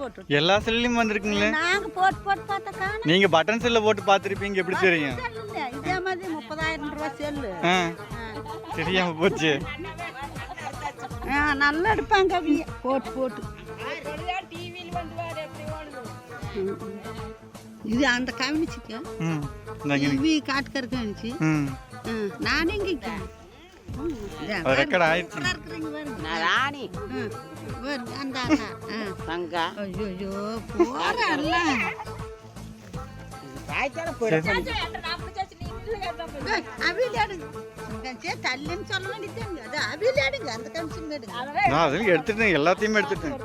போட்டு எல்லா செல்லையும் வந்திருக்குங்களே. நாங்க போட்டு பார்த்தா நீங்க பட்டன் செல்ல போட்டு பார்த்துருப்பீங்க, எப்படி தெரியும்? இதே மாதிரி 30,000 ரூபாய் செல்லு தெரியாம போச்சு. நல்லா எடுப்பாங்க அவங்க போட்டு போட்டு. இது அந்த கவனிச்சுக்க டிவி காட்டுக்கிற கவனிச்சு நானே இங்கே ரெக்கார்ட் ஆயிடுச்சு. ராணி அந்த தங்கா ஐயோ போறல்ல தள்ளின்னு சொல்ல வேண்டியது அது அவிலாடுங்க அந்த கமிஷன் எடுத்துட்டேன், எல்லாத்தையுமே எடுத்துட்டேன்.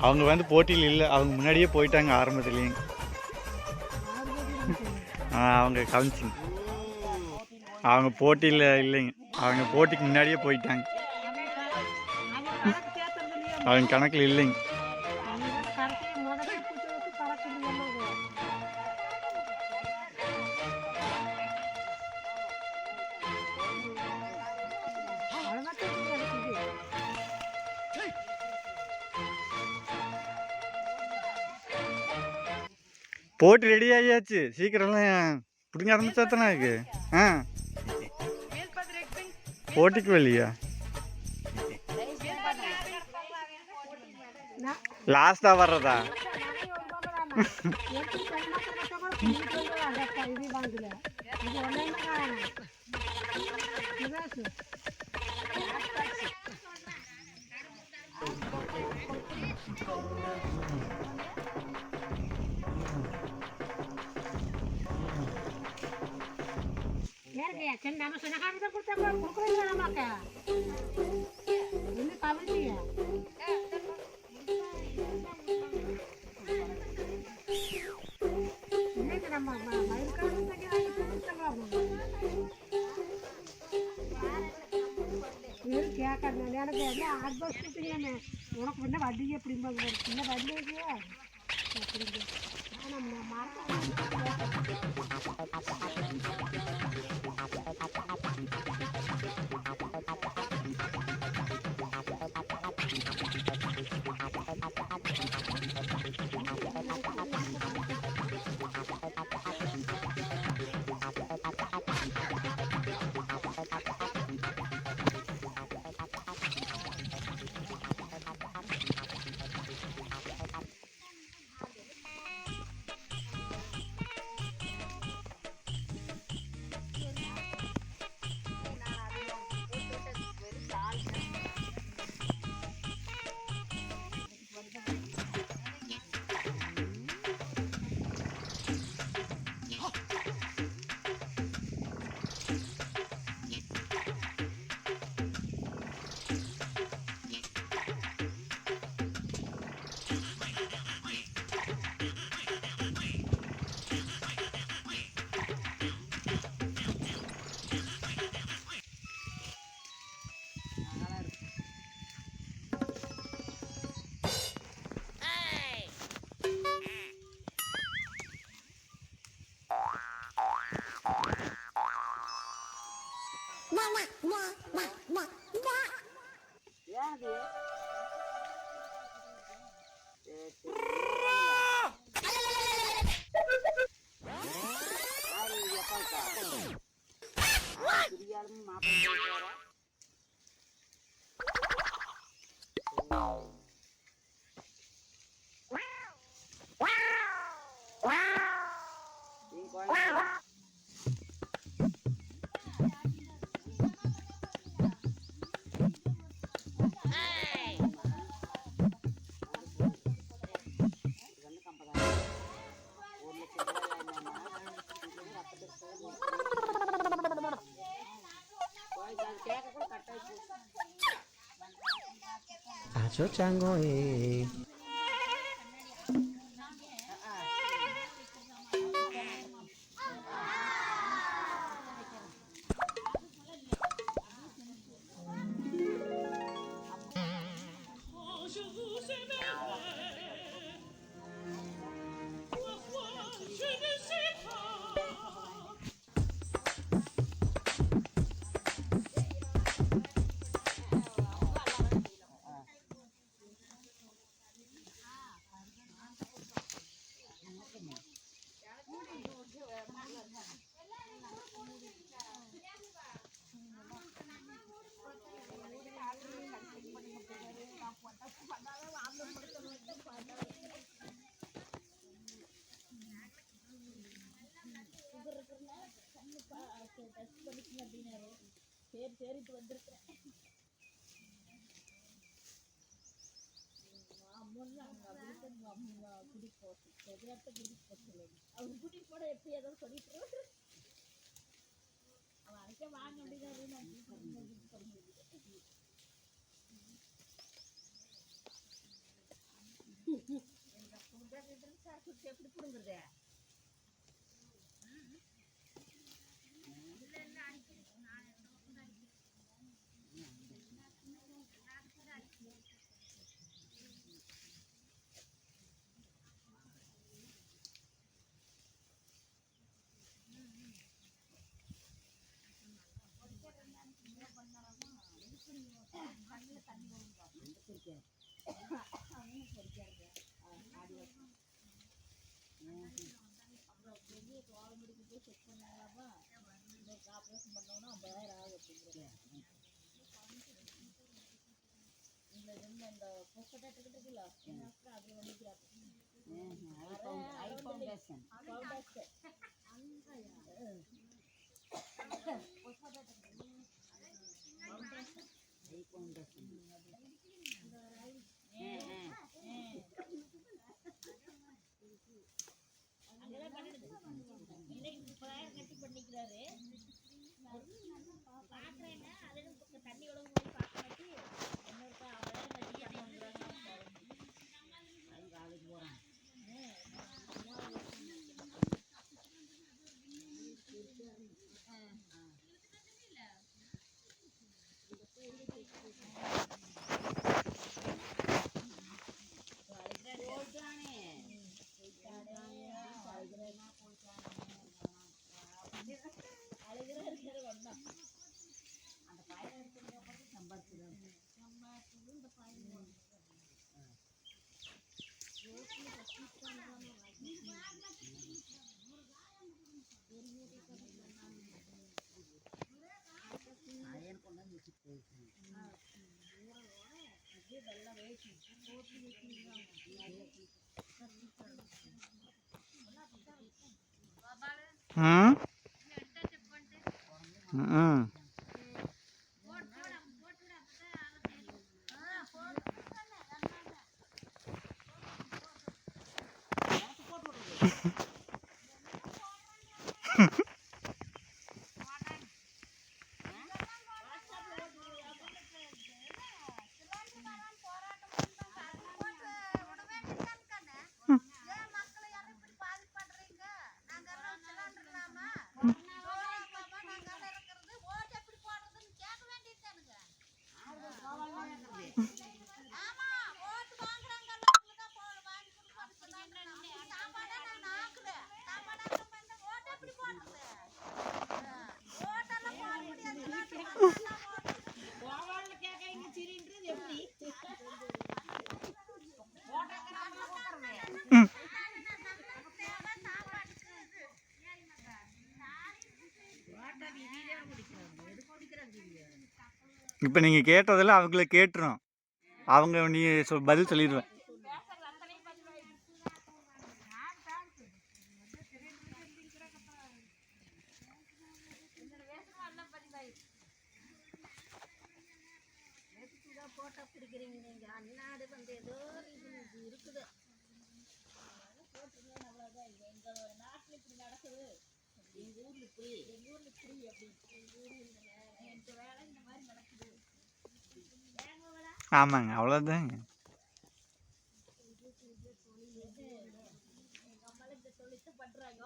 அவங்க வந்து போட்டியில் இல்லை, அவங்க முன்னாடியே போயிட்டாங்க ஆரம்பத்துலேயே. அவங்க கவனிச்சிங்க, அவங்க போட்டியில் இல்லைங்க, அவங்க போட்டிக்கு முன்னாடியே போயிட்டாங்க, அவங்க கணக்கில் இல்லைங்க. போட்டி ரெடி ஆகியாச்சு, சீக்கிரம்லாம் பிடிங்க ஆரம்பிச்சா தானே இருக்கு. போட்டிக்கு வெளியா லாஸ்டா வர்றதா? எனக்கு என்ன ஆட்பாஸ்ட்டுங்க உனக்கு என்ன வட்டி எப்படிம்பாங்க சின்ன வட்டி அப்படிங்க Wow! Acho chango இப்போ நீங்கள் கேட்டதில் அவங்கள கேட்டுரும். அவங்க நீ பதில் சொல்லிடுவேன். இருக்கிறீங்க நீங்க அந்நாடு வந்து ஏதோ இது இருக்குது போட்டுருங்க அவ்வளோதான் எங்களோட நாட்டில் இப்படி நடக்குது எங்கள் ஊரில் இப்படி அப்படி எங்கள் ஊரில் இந்த வேலை இந்த மாதிரி நடக்குது ஆமாங்க அவ்வளோதாங்க. எங்கள் அம்மாவில் இந்த தொழிற்சி பண்ணுறாங்க.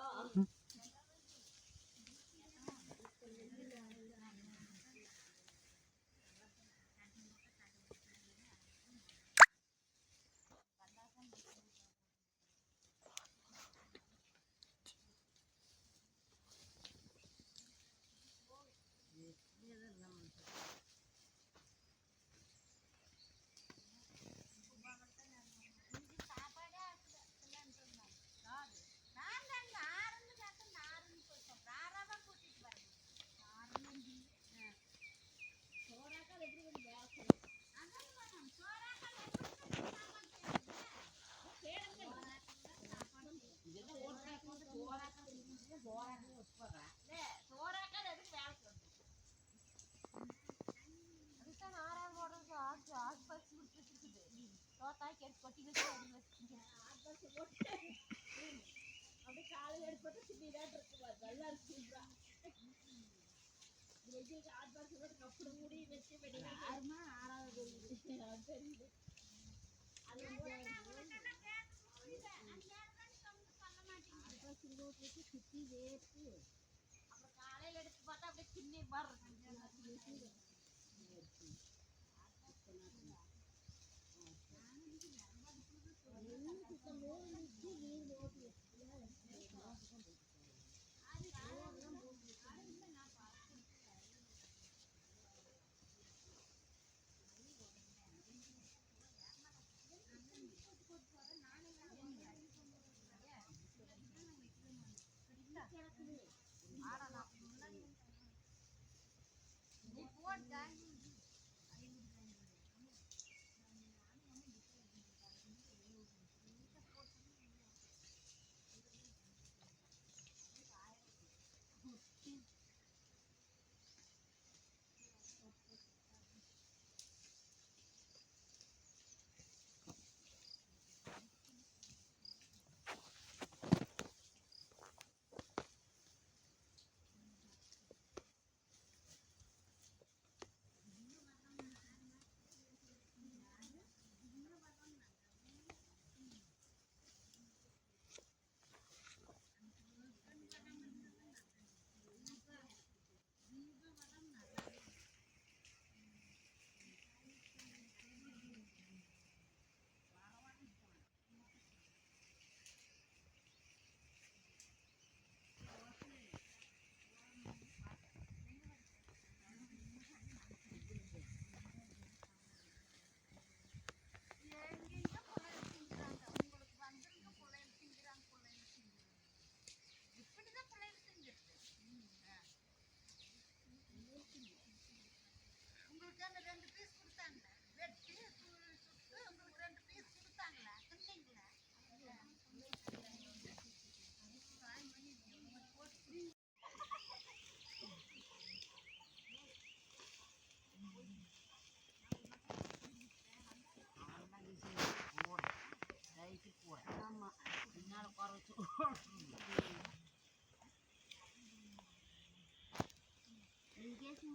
அப்படி காலையில் எடுப்பட்டு சின்னிதான் இருக்குமா நல்லா இருக்குங்களா ஆட்பாடு சொல்லிட்டு கப்படு மூடி வச்சு யாருமா ஆறாவது தெரியுது சுத்தி வேர்த்து அப்புறம் காலையில் எடுத்து பார்த்தா அப்படியே சின்ன மாதிரி இருக்கு.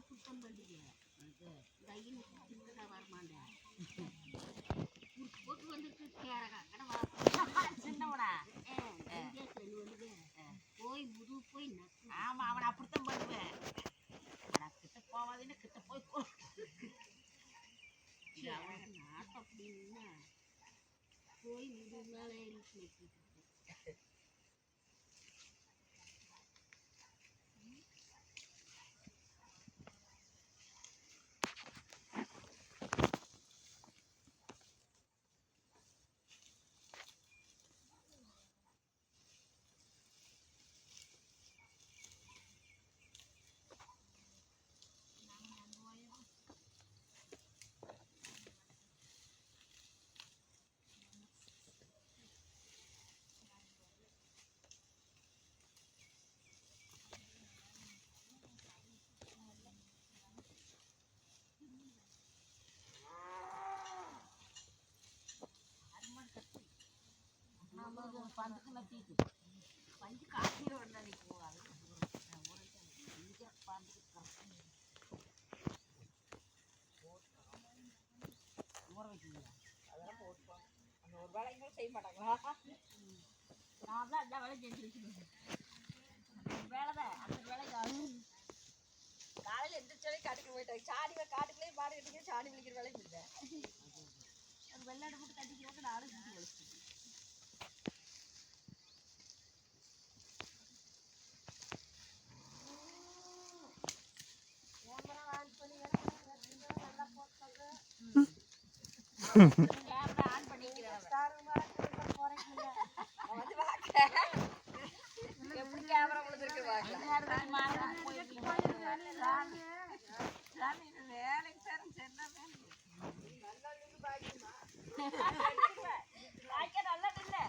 சுத்தம் பண்ணிக்க வரமாட்டேன் போட்டு வந்துட்டு சின்னவனா போய் முது போய் ஆமா அவனை அப்படித்தான் பண்ணுவேன். கிட்ட போவாதீன்னு கிட்ட போய் நாட்டம் அப்படின்னா போய் முது மேலே பந்துக்கு நத்திட்டு பஞ்சு காய்ச்சி அன்னைக்கு போகாது இங்கே பந்துக்கு ஊற வைக்கீங்க அதெல்லாம் போட்டுப்பாங்க அந்த ஒரு வேலைங்களும் செய்ய மாட்டாங்களா நான் தான் எல்லா வேலையும் செஞ்சு வச்சுருவேன் வேலை தான் அந்த வேலை காலையில் எந்திரிச்சாலே காட்டுக்கு போயிட்டாங்க சாணி காட்டுக்குள்ளேயே மாடு கட்டிக்கிற சாணி விழிக்கிற வேலையும் இல்லை அது வெள்ளாடு போட்டு கட்டிக்கிறவங்க நானும் செஞ்சு வச்சுட்டு கேமரா ஆன் பண்ணிக்கிறேன் எப்படி கேமரா விழுந்துருக்கு வேலைக்கு சார் சென்னா நல்லா இல்லை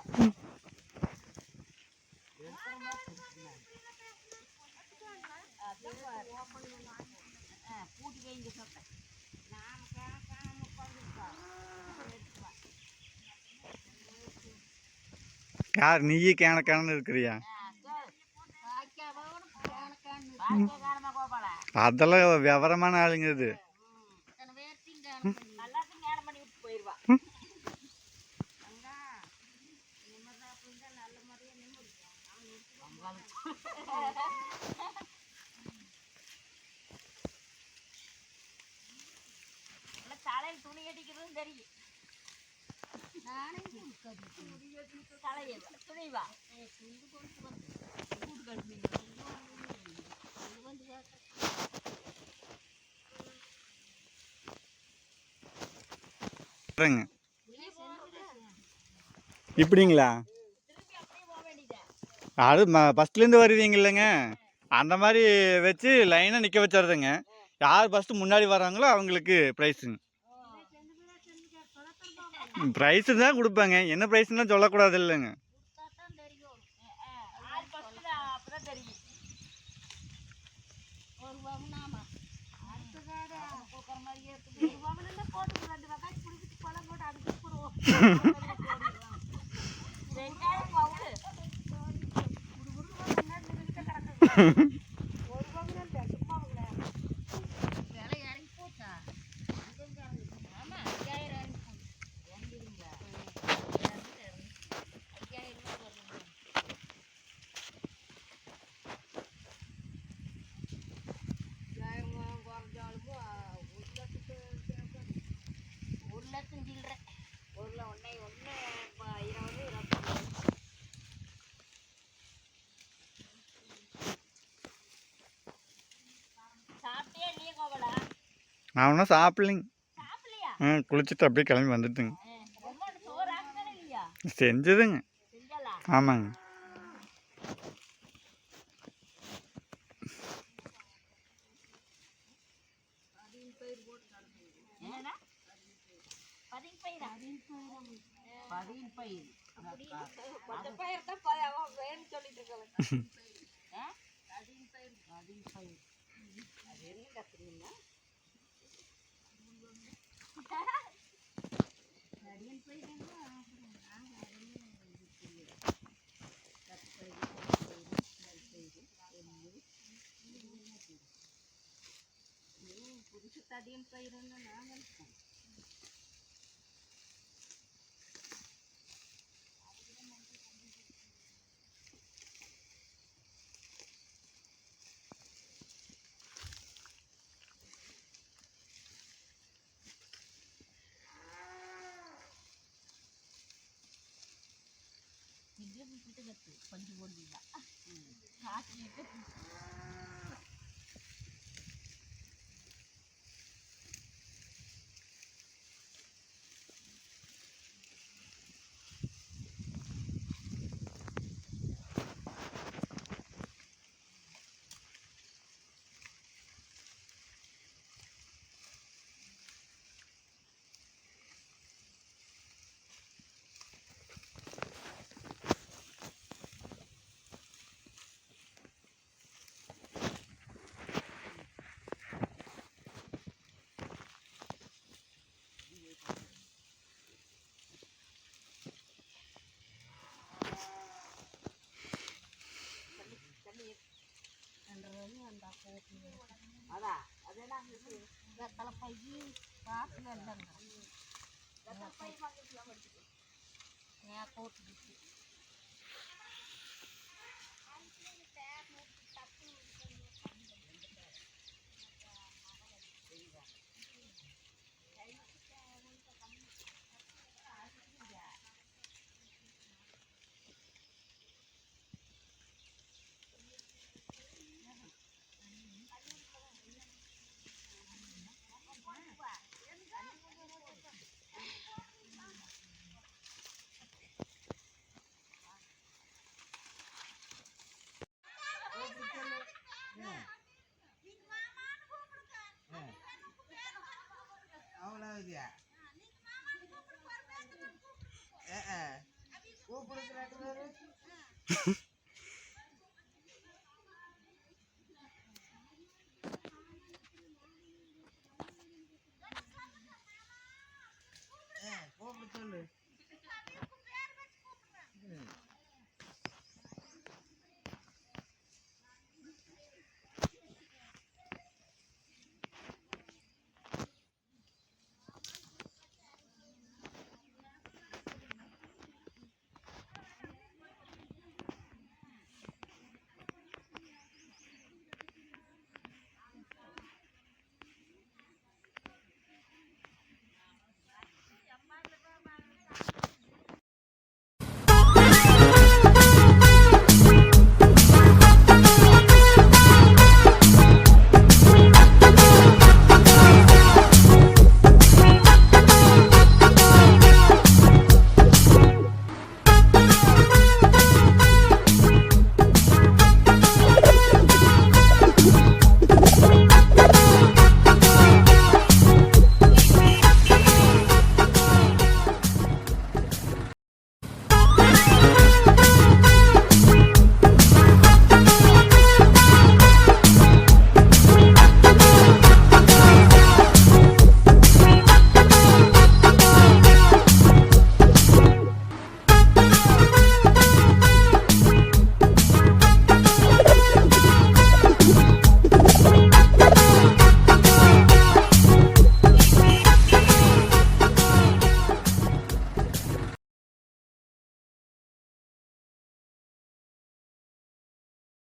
பூட்டி வைங்க சொன்னேன் யார் நீயே கேனக்கானு இருக்கிறியா? அதெல்லாம் விவரமான ஆளுங்க இது. தலையில் துணி கட்டிக்கிறதும் தெரியும் துணிவா இப்படிங்களா? அது ஃபஸ்ட்லேருந்து வருவீங்க இல்லைங்க, அந்த மாதிரி வச்சு லைனாக நிற்க வச்சிருதுங்க. யார் ஃபஸ்ட்டு முன்னாடி வராங்களோ அவங்களுக்கு ப்ரைஸுங்க. ப்ரைஸு தான் கொடுப்பாங்க, என்ன ப்ரைஸ்லாம் சொல்லக்கூடாது இல்லைங்க. நான் ஒன்றும் சாப்பிட்லிங்க. குளிச்சுட்டு அப்படியே கிளம்பி வந்துட்டுங்க. செஞ்சதுங்க. ஆமாங்க. புதுசு தடியன் பயிர்னு நாங்கள் கொஞ்சம் போடுவீங்களா காட்டிட்டு அந்த போட்டு அதான் அது என்ன அங்கே வெத்தலை பை காட்டில் இல்லைங்க போட்டுக்கிட்டு அவ்வளோ இதுயா கூப்பிடுக்கிறாட்டு